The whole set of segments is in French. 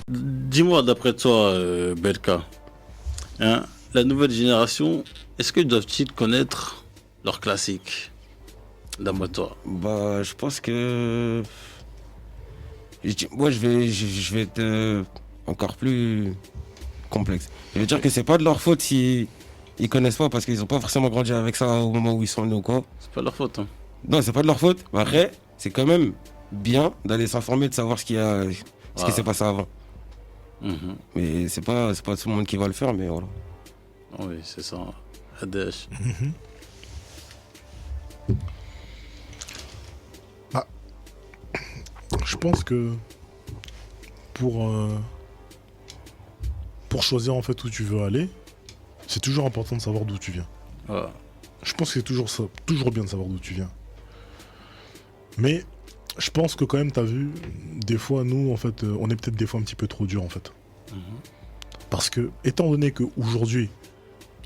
Dis-moi, d'après toi, Belka, hein, la nouvelle génération, est-ce que doivent-ils connaître leurs classiques, d'après toi? Bah, je pense que. Moi, je vais être encore plus complexe. Je veux dire que c'est pas de leur faute si ils connaissent pas parce qu'ils ont pas forcément grandi avec ça au moment où ils sont nés ou quoi. C'est pas leur faute, hein. Non, c'est pas de leur faute. Mais après, c'est quand même bien d'aller s'informer, de savoir ce qui s'est passé avant. Mhm. Mais c'est pas tout le monde qui va le faire, mais voilà. Oui, c'est ça. ADH. Bah, je pense que pour choisir en fait où tu veux aller, c'est toujours important de savoir d'où tu viens. Ouais. Je pense que c'est toujours bien de savoir d'où tu viens. Mais je pense que quand même, t'as vu, des fois, nous, en fait, on est peut-être des fois un petit peu trop dur, en fait. Parce que, étant donné qu'aujourd'hui,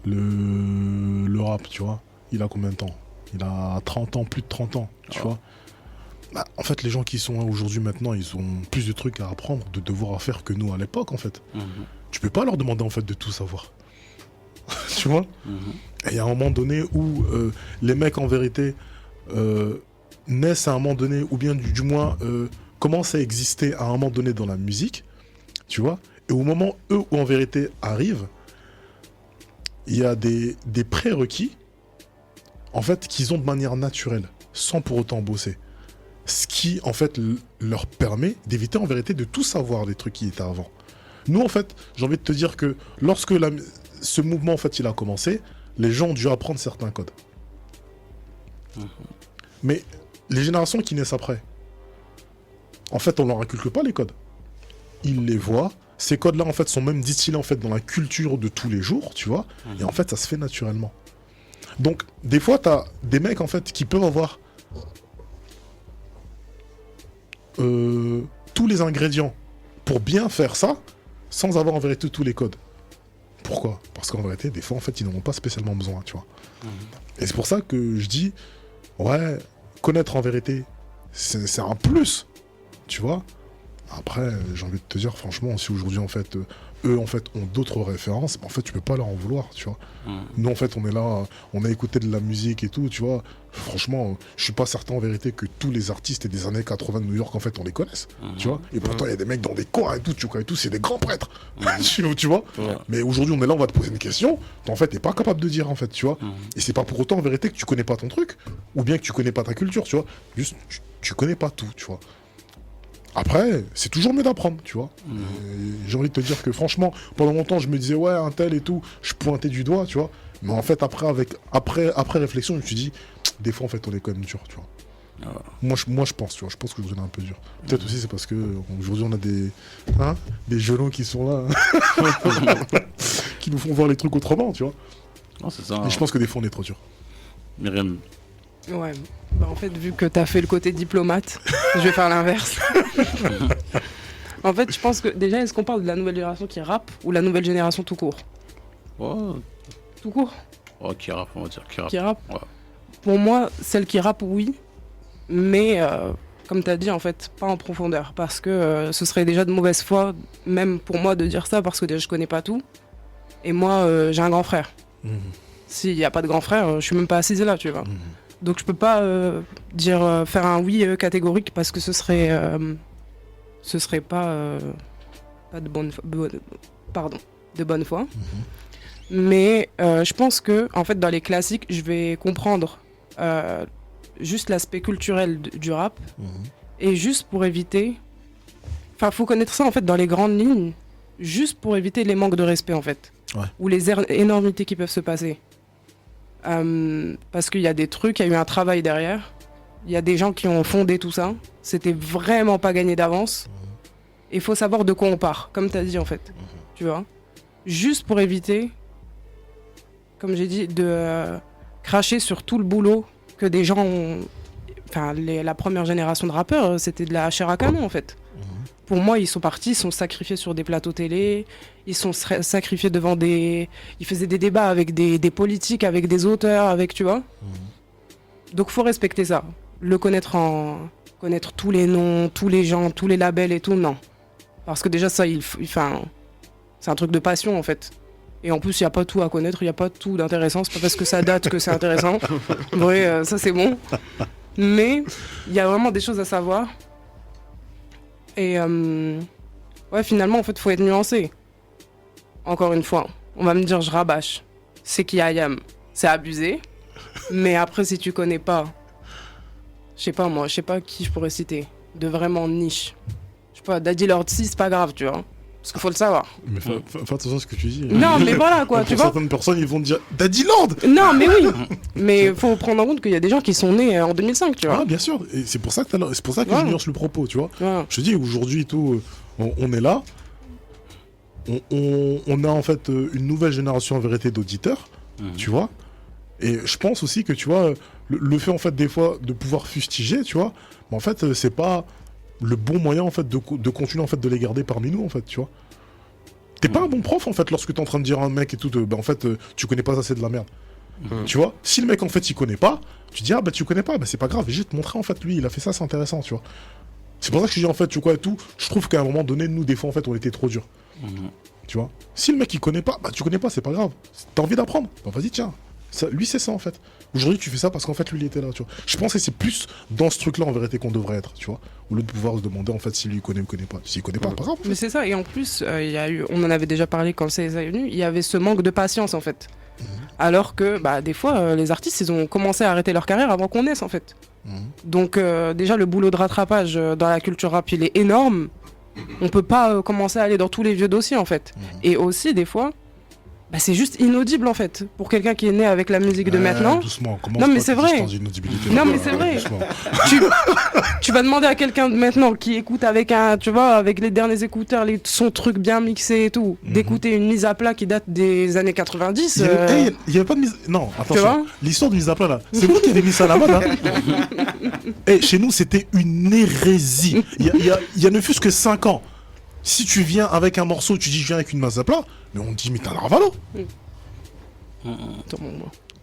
le rap, tu vois, il a combien de temps? Il a 30 ans, plus de 30 ans, tu vois. Bah, en fait, les gens qui sont là aujourd'hui, maintenant, ils ont plus de trucs à apprendre, de devoirs à faire que nous à l'époque, en fait. Tu peux pas leur demander, en fait, de tout savoir. Tu vois. Et il y a un moment donné où les mecs, en vérité, naissent à un moment donné, ou bien du moins commencent à exister à un moment donné dans la musique, tu vois. Et au moment, eux, où en vérité arrivent, il y a des prérequis, en fait, qu'ils ont de manière naturelle, sans pour autant bosser. Ce qui, en fait, leur permet d'éviter, en vérité, de tout savoir des trucs qui étaient avant. Nous, en fait, j'ai envie de te dire que lorsque ce mouvement, en fait, il a commencé, les gens ont dû apprendre certains codes. Mais les générations qui naissent après, en fait, on leur inculque pas les codes. Ils les voient. Ces codes-là, en fait, sont même distillés, en fait, dans la culture de tous les jours, tu vois. Et en fait, ça se fait naturellement. Donc, des fois, t'as des mecs, en fait, qui peuvent avoir tous les ingrédients pour bien faire ça, sans avoir, en vérité, tous les codes. Pourquoi? Parce qu'en vérité, des fois, en fait, ils n'en ont pas spécialement besoin, tu vois. Et c'est pour ça que je dis, ouais, connaître en vérité, c'est un plus, tu vois. Après, j'ai envie de te dire, franchement, si aujourd'hui, en fait, eux, en fait, ont d'autres références, en fait, tu peux pas leur en vouloir, tu vois. Nous, en fait, on est là, on a écouté de la musique et tout, tu vois. Franchement, je suis pas certain, en vérité, que tous les artistes des années 80 de New York, en fait, on les connaisse, tu vois. Et pourtant, il y a des mecs dans des coins et tout, tu vois, et tout, c'est des grands prêtres, tu vois. Mais aujourd'hui, on est là, on va te poser une question, en fait, t'es pas capable de dire, en fait, tu vois. Et c'est pas pour autant, en vérité, que tu connais pas ton truc, ou bien que tu connais pas ta culture, tu vois. Juste, tu connais pas tout, tu vois. Après, c'est toujours mieux d'apprendre, tu vois. J'ai envie de te dire que franchement, pendant longtemps, je me disais, ouais, un tel et tout, je pointais du doigt, tu vois. Mais en fait, après réflexion, je me suis dit, des fois, en fait, on est quand même dur, tu vois. Moi, je pense, tu vois, je pense qu'aujourd'hui, on est un peu dur. Peut-être aussi, c'est parce qu'aujourd'hui, on a des genoux qui sont là, qui nous font voir les trucs autrement, tu vois. Non, c'est ça. Et je pense que des fois, on est trop dur. Myriam. Ouais, bah en fait, vu que t'as fait le côté diplomate, je vais faire l'inverse. En fait, je pense que déjà, est-ce qu'on parle de la nouvelle génération qui rappe ou la nouvelle génération tout court? Oh, Tout court? qui rappe, on va dire. Qui rappe. Qui rappe? Ouais. Pour moi, celle qui rappe, oui, mais comme t'as dit, en fait, pas en profondeur, parce que ce serait déjà de mauvaise foi, même pour moi, de dire ça, parce que déjà, je connais pas tout. Et moi, j'ai un grand frère. S'il n'y a pas de grand frère, je suis même pas assise là, tu vois. Donc je peux pas faire un oui catégorique parce que ce serait pas de bonne foi. Mais je pense que en fait dans les classiques, je vais comprendre juste l'aspect culturel du rap et juste pour éviter, enfin faut connaître ça en fait dans les grandes lignes, juste pour éviter les manques de respect en fait, ou les énormités qui peuvent se passer. Parce qu'il y a des trucs, il y a eu un travail derrière, il y a des gens qui ont fondé tout ça, c'était vraiment pas gagné d'avance, et il faut savoir de quoi on part, comme tu as dit en fait, tu vois, juste pour éviter, comme j'ai dit, de cracher sur tout le boulot que des gens ont, enfin la première génération de rappeurs, c'était de la chair à canon en fait. Pour moi, ils sont partis, ils sont sacrifiés sur des plateaux télé, ils sont sacrifiés devant des... Ils faisaient des débats avec des politiques, avec des auteurs, avec, tu vois. Donc, faut respecter ça. connaître tous les noms, tous les gens, tous les labels et tout, non. Parce que déjà, ça, c'est un truc de passion, en fait. Et en plus, il n'y a pas tout à connaître, il n'y a pas tout d'intéressant. C'est pas parce que ça date que c'est intéressant. Ouais, ça, c'est bon. Mais il y a vraiment des choses à savoir. Et ouais, finalement, en fait, il faut être nuancé. Encore une fois, on va me dire, je rabâche. C'est qui I am. C'est abusé. Mais après, si tu connais pas, je sais pas qui je pourrais citer. De vraiment niche. Je sais pas, Daddy Lord 6, c'est pas grave, tu vois. Parce qu'il faut le savoir. Mais fais attention à ce que tu dis. Non, mais voilà, quoi, tu Pour vois. certaines personnes, ils vont te dire Daddy Land. Non, mais oui. Mais faut prendre en compte qu'il y a des gens qui sont nés en 2005, tu vois. Ah, bien sûr. Et c'est pour ça que, Ouais. je nuance le propos, tu vois. Ouais. Je te dis, aujourd'hui, tout, on est là. On a en fait une nouvelle génération en vérité d'auditeurs, tu vois. Et je pense aussi que, tu vois, le fait en fait des fois de pouvoir fustiger, tu vois, mais en fait c'est pas le bon moyen en fait de continuer en fait de les garder parmi nous en fait, tu vois. T'es pas un bon prof en fait lorsque t'es en train de dire à un mec et tout, en fait tu connais pas assez de la merde. Tu vois, si le mec en fait il connaît pas, tu dis ah bah tu connais pas, bah c'est pas grave, j'ai te montrer en fait lui il a fait ça, c'est intéressant, tu vois. C'est pour ça que je dis en fait tu vois et tout, je trouve qu'à un moment donné nous des fois en fait on était trop dur. Tu vois, si le mec il connaît pas, bah tu connais pas, c'est pas grave. T'as envie d'apprendre, bah vas-y tiens. Ça, lui c'est ça en fait. Aujourd'hui tu fais ça parce qu'en fait lui il était là, tu vois. Je pense que c'est plus dans ce truc là en vérité qu'on devrait être, tu vois. Au lieu de pouvoir se demander en fait si lui il connaît ou connaît pas. S'il connaît pas, pas grave. En fait. Mais c'est ça, et en plus, on en avait déjà parlé quand c'est venu, il y avait ce manque de patience en fait. Alors que bah, des fois, les artistes, ils ont commencé à arrêter leur carrière avant qu'on naisse en fait. Donc déjà, le boulot de rattrapage dans la culture rap, il est énorme. On peut pas commencer à aller dans tous les vieux dossiers en fait. Et aussi, des fois, bah, c'est juste inaudible en fait. Pour quelqu'un qui est né avec la musique de maintenant. Doucement, commence Non, mais pas c'est tes vrai. histoires d'inaudibilité. Non, mais c'est vrai. Doucement. Tu vas demander à quelqu'un de maintenant qui écoute avec tu vois, avec les derniers écouteurs, son truc bien mixé et tout, d'écouter une mise à plat qui date des années 90. Il y avait pas de mise. Non, vois attention. L'histoire de mise à plat là, c'est vous qui avez mis ça à la mode. Hein. Chez nous, c'était une hérésie. Il y a ne fût-ce que 5 ans. Si tu viens avec un morceau, tu dis je viens avec une mise à plat, mais on te dit mais t'as un Ravalo.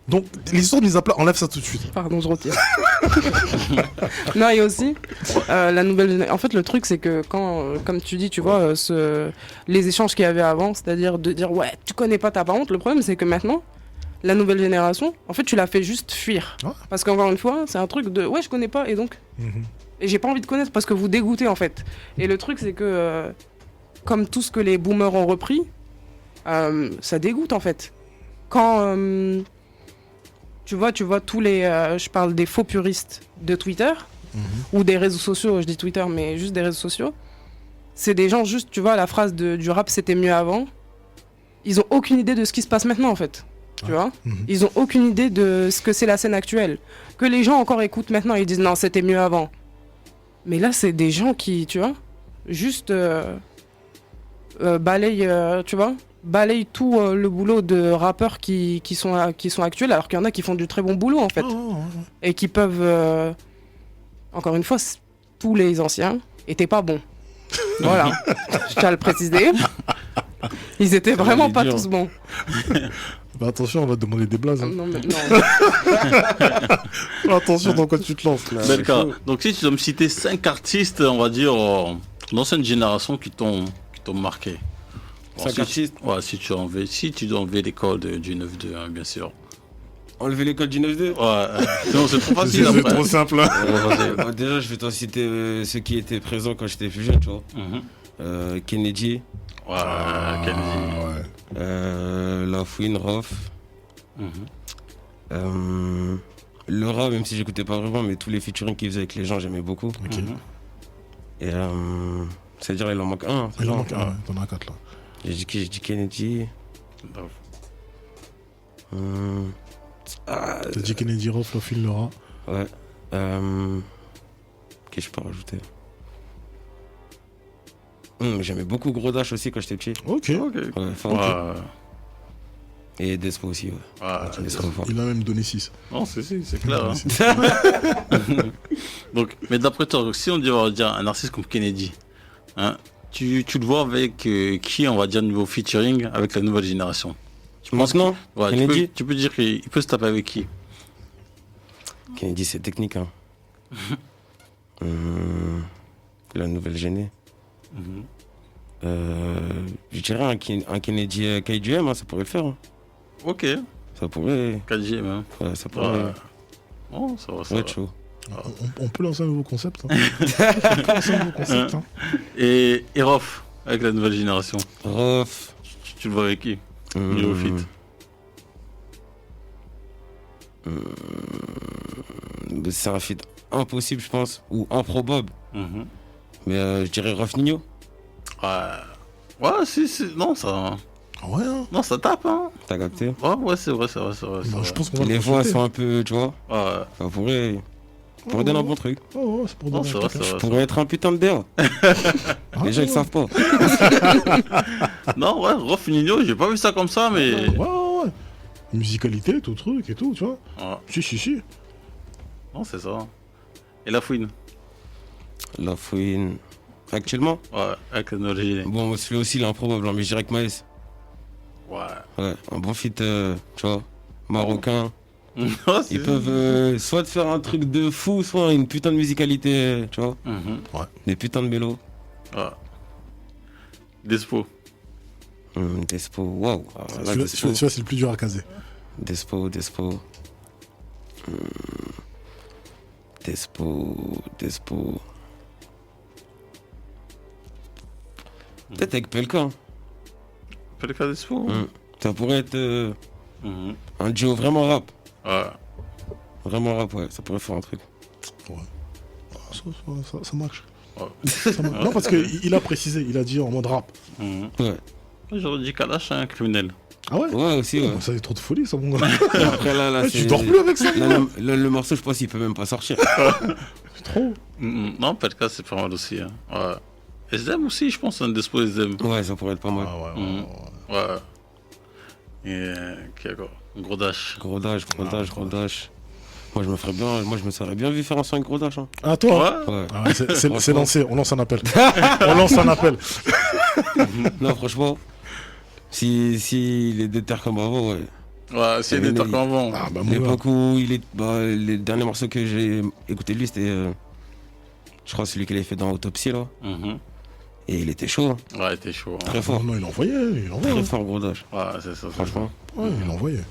Donc l'histoire de mise à plat, enlève ça tout de suite. Pardon, je retire. Non, et aussi, la nouvelle génération. En fait, le truc, c'est que quand, comme tu dis, tu vois, les échanges qu'il y avait avant, c'est-à-dire de dire ouais, tu connais pas, t'as pas honte. Le problème, c'est que maintenant, la nouvelle génération, en fait, tu la fais juste fuir. Ouais. Parce qu'encore une fois, c'est un truc de ouais, je connais pas, et donc. Et j'ai pas envie de connaître parce que vous dégoûtez, en fait. Et le truc, c'est que, comme tout ce que les boomers ont repris, ça dégoûte, en fait. Quand. Tu vois tous les... je parle des faux puristes de Twitter, ou des réseaux sociaux, je dis Twitter, mais juste des réseaux sociaux. C'est des gens juste, tu vois, la phrase du rap, c'était mieux avant. Ils ont aucune idée de ce qui se passe maintenant, en fait. Tu vois. Ils ont aucune idée de ce que c'est la scène actuelle. Que les gens encore écoutent maintenant, ils disent non, c'était mieux avant. Mais là, c'est des gens qui, tu vois, juste balayent, tu vois, balaye tout le boulot de rappeurs qui sont actuels, alors qu'il y en a qui font du très bon boulot en fait. Et qui peuvent, encore une fois, tous les anciens étaient pas bons. Voilà, je tiens à le préciser. Ils étaient vraiment pas tous bons. Bah attention, on va te demander des blazes. Hein. Non, mais non. Attention dans quoi tu te lances. Belka, donc si tu dois me citer 5 artistes, on va dire, d'ancienne génération qui t'ont marqué. Bon, 5 artistes. Ouais, si tu dois enlever l'école du 9-2, hein, bien sûr. Enlever l'école du 9-2. Ouais, sinon c'est trop facile C'est après. trop simple. Bah, déjà, je vais t'en citer ceux qui étaient présents quand j'étais plus jeune, tu vois. Kennedy. Ouais, Kennedy. La Fouine, Rof. Laura, même si j'écoutais pas vraiment, mais tous les featuring qu'il faisait avec les gens, j'aimais beaucoup. Et c'est-à-dire, il en manque un. Il en manque un, t'en as 4 là. J'ai dit Kennedy. T'as dit Kennedy, Rof, La Fouine, Laura. Ouais. Qu'est-ce que je peux rajouter? J'aimais beaucoup Gros Dash aussi quand j'étais petit. Ok. Ouais, fort. Et Despo aussi, ouais. Despo fort. Il a même donné 6. Non, c'est clair. Hein. Donc, mais d'après toi, si on va dire un artiste comme Kennedy, hein, tu le vois avec qui, on va dire, niveau featuring avec la nouvelle génération? Maintenant, Ouais, Kennedy tu peux dire qu'il peut se taper avec qui? Kennedy, c'est technique, hein. La nouvelle gênée. Mhm. Je dirais un Kennedy KGM, hein, ça pourrait le faire. Hein. Ok, Ça pourrait. 4G même. Ouais, ça pourrait. Ouais. Oh, ça va, ça va. être chaud. On peut lancer un nouveau concept. Hein. On peut lancer un nouveau concept. Hein. Et Rof, avec la nouvelle génération, Rof. tu le vois avec qui Niveau fit. C'est un feat impossible, je pense, ou improbable. Mhm. Mais je dirais Rof Nino. Ouais, si, non, ça... Ouais, hein. Non, ça tape, hein. T'as capté? Ouais, c'est vrai. Bah, je vrai. pense qu'on va Les le voix consulter. sont un peu, tu vois, Ouais. ça pourrait donner un bon truc. Oh, c'est pour Non, donner c'est un vrai, truc, c'est hein. vrai. Pourrait être un putain de DA. Ah, Les gens ils ouais. savent pas. Non, ouais, Rof Nino, j'ai pas vu ça comme ça, mais... Ouais. Musicalité, tout truc et tout, tu vois. Ouais. Si. Non, c'est ça. Et la fouine. La fouine. Actuellement, Ouais, avec la nouvelle géné. bon, celui aussi il est improbable, hein, mais je dirais que Maes. Ouais. Ouais, un bon feat, tu vois, marocain. Ouais, Ils peuvent soit te faire un truc de fou, soit une putain de musicalité, tu vois, Mhm. des putains de mélos. Ouais. Despo. Despo, waouh. Ah, là, Celui-là, Despo, c'est le plus dur à caser. Despo. Despo. Peut-être avec Pelka. Hein. Fais le cas Despo. Ça pourrait être Mhm. un duo vraiment rap. Ouais. Vraiment rap, ouais, ça pourrait faire un truc. Ça marche. Ouais. Ça marche. Non, parce qu'il a précisé, il a dit en mode rap. Mhm. Ouais, J'aurais dit Kalash, un criminel. Ah ouais. ouais aussi, ouais. Ça c'est trop de folie, ça, mon gars. Après là, Ouais, c'est... tu dors plus avec ça, Là, le morceau, je pense qu'il peut même pas sortir. C'est trop. Non, Pelka, c'est pas mal aussi. Hein. Ouais. SDM aussi, je pense, un Despo SDM. Ouais, ça pourrait être pas mal. Ah ouais. Mhm. Ouais. Et qui encore Gros Dash. Gros dash. Moi, je me serais bien vu faire un son avec Gros dash. Hein. Ah, toi Ouais. Ouais. Ah ouais, c'est Franchement. lancé, on lance un appel. On lance un appel. Non, franchement, si il est déter comme avant, ouais. Ouais, c'est des temps avant. Ah bah mon gars. L'époque où les derniers morceaux que j'ai écouté de lui, c'était, je crois, celui qu'il avait fait dans Autopsie, là. Mhm. Et il était chaud, hein. Ouais, t'es chaud. Hein. Très fort. Non, il envoyait. Très fort, Gros dash. Ouais, c'est ça. Franchement. Ouais, il envoyait.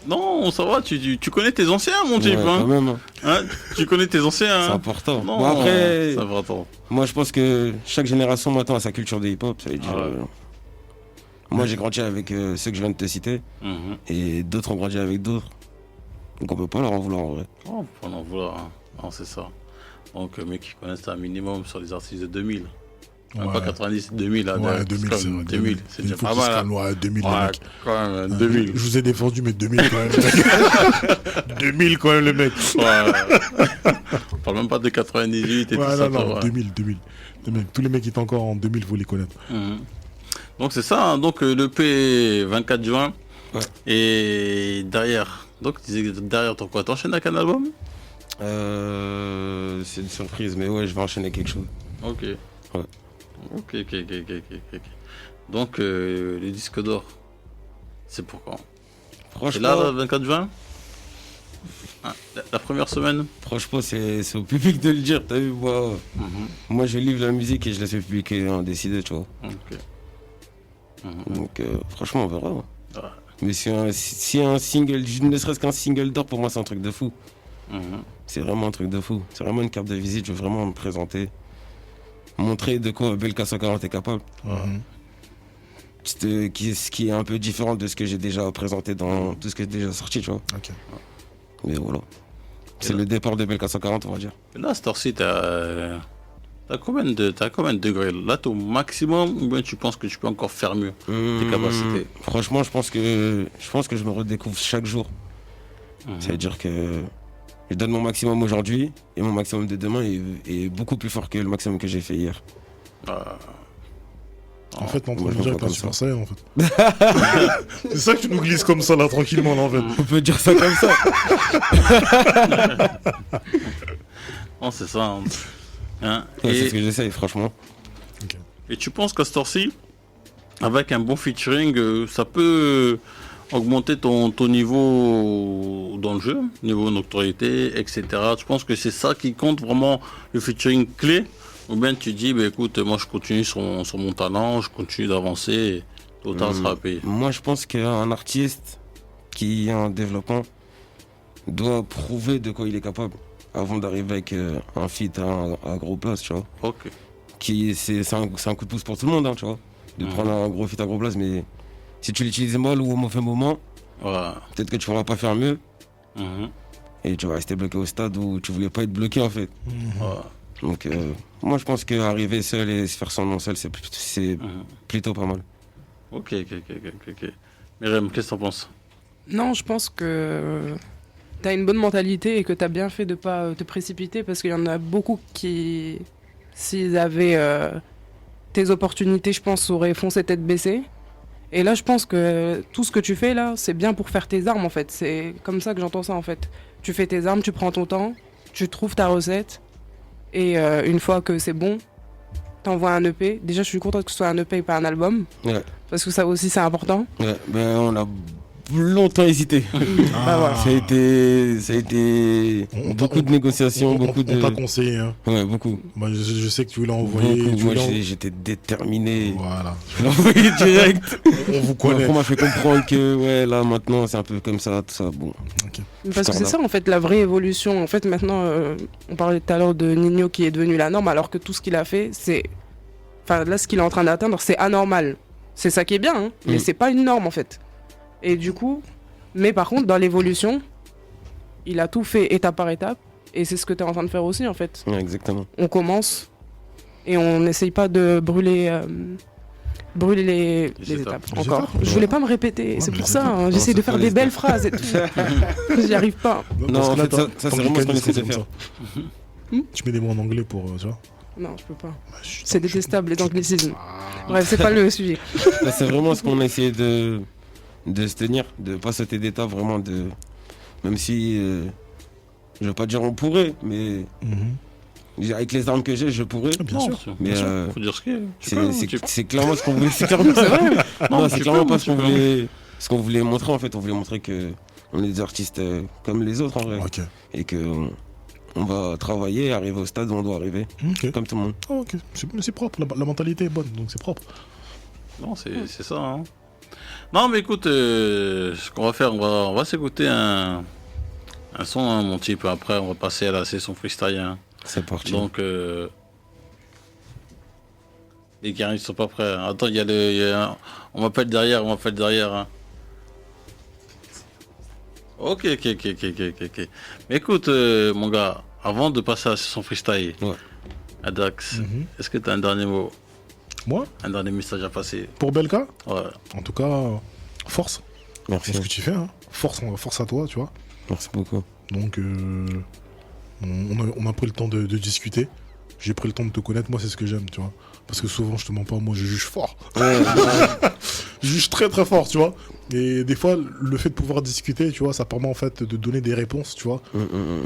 Non, ça va, tu connais tes anciens, mon Ouais, type. quand Hein. même, hein. Hein, tu connais tes anciens. C'est Hein. important. Non, Bon, après, c'est important. moi, je pense que chaque génération maintenant a sa culture de hip-hop. Ça veut dire, Ah ouais. moi, j'ai grandi avec ceux que je viens de te citer, Mhm. et d'autres ont grandi avec d'autres. Donc on peut pas leur en vouloir en vrai. Oh, faut en vouloir. Hein. Non, c'est ça. Donc, mec, qui connaissent un minimum sur les artistes de 2000. Même Ouais. pas 90, 2000. Là, Ouais, c'est 2000, comme c'est vrai. 2000, c'est déjà Il faut pas qu'ils se mal. calment, Hein. ouais, 2000, les Ouais, mecs. quand même, 2000. Je vous ai défendu, mais 2000 quand même. les mecs. 2000 quand même, les mecs. Ouais. On parle même pas de 98 et Ouais, tout ça. non, ouais. 2000. Les mecs, tous les mecs qui étaient encore en 2000, vous les connaître. Mhm. Donc c'est ça, hein. Donc le P 24 juin. Ouais. Et derrière, donc tu disais derrière ton quoi, t'enchaînes avec un album? C'est une surprise, mais ouais, je vais enchaîner quelque chose. Ok. Ouais. Ok. Donc les disques d'or, c'est pour quand? C'est là, le 24 juin? Ah, la première semaine? Franchement, c'est au public de le dire, t'as vu, moi je livre la musique et je laisse le public en décider, tu vois. Ok. Mhm. Donc franchement, on verra. Ouais. Mais si un single, ne serait-ce qu'un single d'or, pour moi c'est un truc de fou. Mhm. C'est vraiment un truc de fou. C'est vraiment une carte de visite, je veux vraiment me présenter. Montrer de quoi Belka 140 est capable. Ce qui est un peu différent de ce que j'ai déjà présenté dans tout ce que j'ai déjà sorti, tu vois. Ok. Mais voilà. C'est là- le départ de Belka 140, on va dire. Et là, cette heure-ci, t'as combien de degrés? Là, t'es au maximum ou bien tu penses que tu peux encore faire mieux tes capacités? Franchement, je pense que je me redécouvre chaque jour. Mhm. C'est-à-dire que je donne mon maximum aujourd'hui et mon maximum de demain est beaucoup plus fort que le maximum que j'ai fait hier. En fait, moi, l'entre je nous vois est pas un comme super saiyan, en fait. C'est ça que tu nous glisses comme ça, là, tranquillement, là, en fait. On peut dire ça comme ça. Non, c'est ça. Hein. Ouais, c'est ce Et, que j'essaye, franchement. et tu penses qu'à cette heure-ci, avec un bon featuring, ça peut augmenter ton niveau dans le jeu, niveau notoriété, etc. Tu penses que c'est ça qui compte vraiment le featuring clé? Ou bien tu dis, bah, écoute, moi je continue sur mon talent, je continue d'avancer, et tôt ou tard ça sera payé. Moi, je pense qu'un artiste qui est en développement doit prouver de quoi il est capable avant d'arriver avec un feat à gros place, tu vois. Ok. C'est un coup de pouce pour tout le monde, hein, tu vois. De prendre un gros feat à gros place, mais si tu l'utilises mal ou au mauvais moment, peut-être que tu ne pourras pas faire mieux. Et tu vas rester bloqué au stade où tu voulais pas être bloqué, en fait. Donc, moi, je pense qu'arriver seul et se faire son nom seul, c'est plutôt pas mal. Ok. Myriam, qu'est-ce que t'en penses? Non, je pense que t'as une bonne mentalité et que t'as bien fait de pas te précipiter parce qu'il y en a beaucoup qui, s'ils avaient tes opportunités, je pense, auraient foncé tête baissée. Et là, je pense que tout ce que tu fais là, c'est bien pour faire tes armes en fait. C'est comme ça que j'entends ça en fait. Tu fais tes armes, tu prends ton temps, tu trouves ta recette et une fois que c'est bon, t'envoies un EP. Déjà, je suis contente que ce soit un EP et pas un album. Ouais. Parce que ça aussi, c'est important. Ouais, ben on a longtemps hésité. Voilà. Ça a été beaucoup de négociations, beaucoup de... On t'a conseillé, hein. Ouais, beaucoup. Moi, je sais que tu voulais envoyer. Beaucoup. Moi, j'étais déterminé. Voilà. Je l'ai envoyé direct. On vous connaît. Après, on m'a fait comprendre que, ouais, là, maintenant, c'est un peu comme ça, tout ça. Bon. Ok. Parce que c'est ça en fait la vraie évolution. En fait maintenant, on parlait tout à l'heure de Ninho qui est devenu la norme alors que tout ce qu'il a fait, c'est... Enfin là ce qu'il est en train d'atteindre, c'est anormal. C'est ça qui est bien, hein, mais c'est pas une norme en fait. Et du coup, mais par contre dans l'évolution, il a tout fait étape par étape et c'est ce que tu es en train de faire aussi en fait. Ouais, exactement. On commence et on n'essaye pas de brûler... brûler les étapes Les encore. étapes, Je voulais pas me répéter, Ouais, c'est mais pour les ça, étapes. hein, Non, j'essaie de c'est faire pas des les belles étapes. phrases et tout. J'y arrive pas. Non, en là, fait, ça, c'est vraiment ce qu'on essaie de faire. Tu mets des mots en anglais pour, tu vois. Non, je peux pas. Bah, chut, C'est détestable les anglicismes. Bref, c'est pas le sujet. Là, c'est vraiment ce qu'on a essayé de se tenir, de pas sauter d'étape, vraiment de... Même si, je veux pas dire on pourrait, mais avec les armes que j'ai, je pourrais. Bien Non, sûr. Mais faut dire ce qu'il y a. c'est clairement ce qu'on voulait. C'est clairement, c'est vrai. Non, c'est tu clairement peux, pas tu ce qu'on peux. voulait. Ce qu'on voulait montrer en fait, on voulait montrer que on est des artistes comme les autres en vrai, Ok. et que on va travailler, arriver au stade où on doit arriver, Ok. comme tout le monde. Ah, ok. C'est propre. La mentalité est bonne, donc c'est propre. Non, c'est ça. Hein. Non, mais écoute, ce qu'on va faire, on va s'écouter un son, hein, mon type. Après, on va passer à la session freestyle. Hein. C'est parti. Donc, les gars, ils sont pas prêts. Hein. Attends, on m'appelle derrière, Hein. Ok. Mais écoute, mon gars, avant de passer à la session freestyle, Ouais. Adax, est-ce que tu as un dernier mot, Moi, un dernier message à passer? pour Belka, Ouais. en tout cas, force. Merci. C'est ce que tu fais, hein. Force à toi, tu vois. Merci beaucoup. Donc, on a pris le temps de discuter. J'ai pris le temps de te connaître. Moi, c'est ce que j'aime, tu vois. Parce que souvent, je te mens pas, moi, je juge fort. Je juge très, très fort, tu vois. Et des fois, le fait de pouvoir discuter, tu vois, ça permet en fait de donner des réponses, tu vois,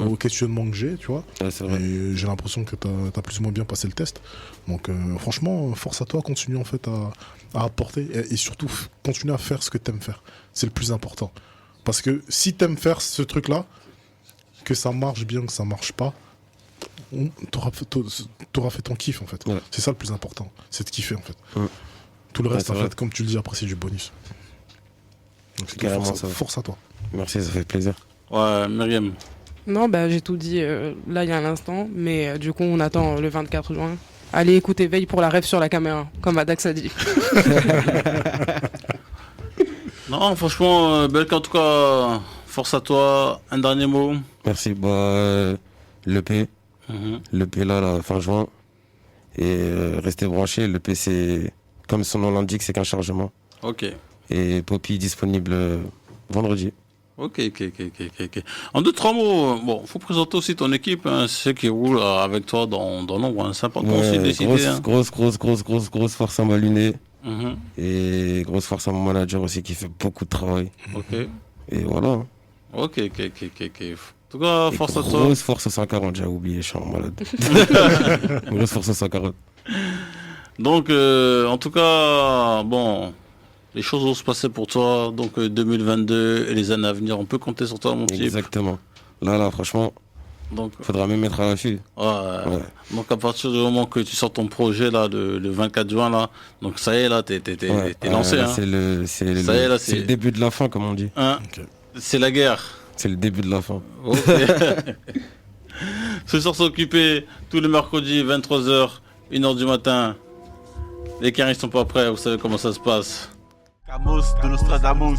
aux questionnements que j'ai, tu vois. Ouais, c'est vrai. Et j'ai l'impression que t'as plus ou moins bien passé le test. Donc, franchement, force à toi, continue en fait à apporter et surtout continue à faire ce que t'aimes faire. C'est le plus important. Parce que si t'aimes faire ce truc-là, que ça marche bien, que ça marche pas, t'auras fait ton kiff en fait. Ouais. C'est ça le plus important, c'est de kiffer en fait. Ouais. Tout le Ouais, reste c'est en vrai. fait, comme tu le dis après, c'est du bonus. Donc c'est Carrément force, ça. force à toi. Merci, ça fait plaisir. Ouais, Myriam. Non, bah j'ai tout dit là il y a un instant, mais du coup on attend le 24 juin. Allez écouter Veille pour la rêve sur la caméra, comme Adax a dit. Non, franchement, Belka, en tout cas, force à toi. Un dernier mot. Merci. L'EP là, la fin juin. Et restez branchés. L'EP, c'est, comme son nom l'indique, c'est qu'un chargement. Ok. Et Poppy disponible vendredi. Ok. En 2-3 mots, bon, faut présenter aussi ton équipe, hein, ceux qui roulent avec toi dans l'ombre, hein, c'est important aussi de décider. Hein. Grosse force à ma lunée. Mhm. Et grosse force à mon manager aussi qui fait beaucoup de travail. Ok. Et voilà. Ok. En tout cas, Et force à toi. grosse force au 140, j'ai oublié, je suis en malade. Grosse force au 140. Donc, en tout cas, bon, les choses vont se passer pour toi, donc 2022 et les années à venir, on peut compter sur toi, mon petit. Exactement. Là, franchement, Donc, faudra même être à l'affût. ouais. Donc à partir du moment que tu sors ton projet là, le 24 juin là, donc ça y est là, t'es lancé. Là, Hein. c'est le Ça y est, là, c'est le début de la fin, comme on dit. Hein, Ok. c'est la guerre. C'est le début de la fin. Ok. Ce soir s'occuper tous les mercredis 23h, 1h du matin. Les carrés sont pas prêts, vous savez comment ça se passe. Camos de Nostradamus.